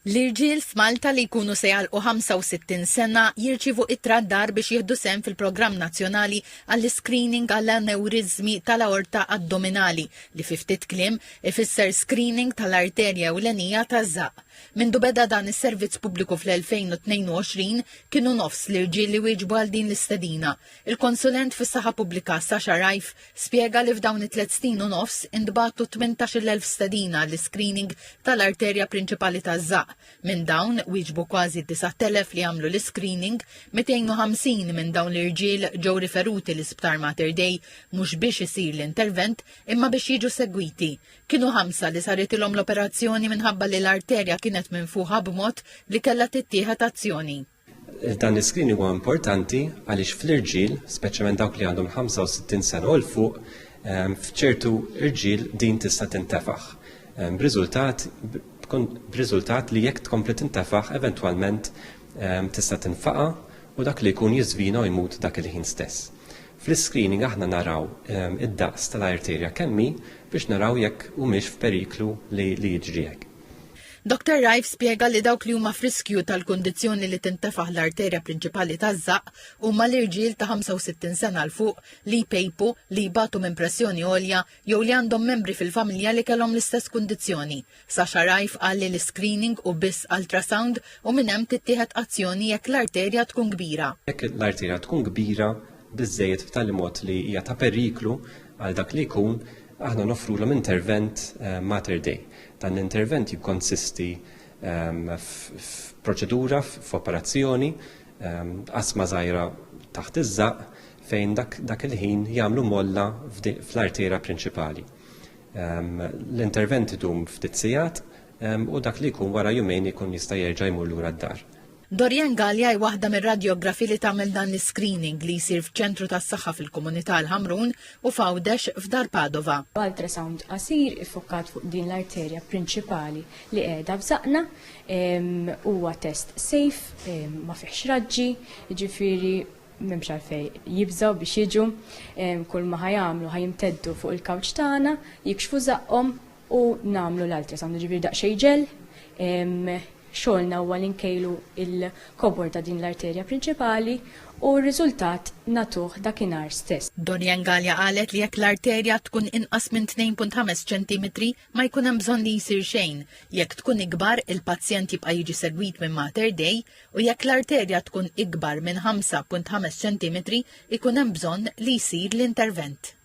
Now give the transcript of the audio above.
L-irġiel f'Malta li jkunu se jgħalqu 65 sena jirċivu ittra d-dar biex jieħdu sehem fil-Programm Nazzjonali għall-Screening għall-Aneurizmi tal-Aorta Addominali li fi ftit kliem ifisser screening tal-arterja ewlenija taż-żaq. Mindu beda dan is-servizz pubbliku fl-2022 kienu nofs l-irġiel li wieġbu għal din l-istedina. Il-konsulent fis-saħħa pubblika Sasha Rajf spjega li f'dawn it-3 snin u nofs intbagħtu 18,000 stedina l-screening tal-arterja prinċipali taż-żaq. Minn dawn wieġbu kważi 9,000 li għamlu l-screening, 250 minn dawn l-irġiel ġew riferuti l-Isptar Mater Dei mhux biex isir l-intervent imma biex jiġu segwiti. Kienu 5 li saritilhom l-operazzjoni minħabba li l-arterja kienet minfuħa b'mod li kellha tittieħed azzjoni. Dan l-screening huwa importanti għaliex fl-irġiel, speċjalment dawk li għandhom 65 sena u l fuq, f'ċertu irġiel din tista' tintefaħ. B'riżultat li jekk tkompli tintefaħ eventwalment tista' tinfaqa' u dak li jkun jiżvina u jmut dak il-ħin stess. Fl-screening aħna naraw id-daqs tal-arterja kemmi biex naraw jekk humiex f'periklu li jiġri hekk. Dr. Rajf spjega li dawk li huma friskju tal-kundizzjoni li tintefaħ l-arterja prinċipali taż-żaq huma l-irġiel ta' 65 sena l fuq li jpejpu li jbatu minn pressjoni għolja jew li għandhom membri fil-familja li kellhom l-istess kundizzjoni. Sasha Rajf qal li l-screening u biss ultrasound u minn hemm tittieħed azzjoni jekk l-arterja tkun kbira. Jekk l-arterja tkun kbira biżżejjed f'tali mod li hija ta' periklu għal dak li jkun, aħna nofrulhom intervent Mater Dei. Dan l-intervent jikkonsisti f'proċedura, f'operazzjoni, qasma żgħira taħt iż-żaq fejn dak il-ħin jagħmlu molla fl-arterja prinċipali. L-intervent idum ftit sigħat u dak li jkun wara jumejn ikun jista' jerġa' jmur lura d-dar. Dorjen Galja waħda mir-radjografi li tagħmel dan l-screening li jsir f'ċentru tas-saħħa fil-komunità l-Ħamrun u f'Għawdex f'Dar Padova. Ultrasound qasir ifokkat fuq din l-arterja prinċipali li qiegħda f'żaqna, huwa test safe, ma fihx raġġi, jiġifieri m'hemmx għalfejn jibżgħu biex jiġu, kull ma ħajamlu ħajimteddu fuq il-kawċ tagħna, jikxfu żaqhom u nagħmlu l-ultrasound, jiġifieri daqsxejn ġel. Xogħolna huwa li nkejlu il-kobor ta' din l-arterja prinċipali u r-riżultat nagħtuh dakinhar stess. Dorjen Galja qalet li jekk l-arterja tkun inqas minn 2.5 centimetri ma jkun hemm bżonn li jsir xejn. Jekk tkun ikbar il-pazjent jibqa' jiġi segwit minn Mater Dei u jekk l-arterja tkun ikbar minn 5.5 centimetri ikun hemm bżonn li jsir l-intervent.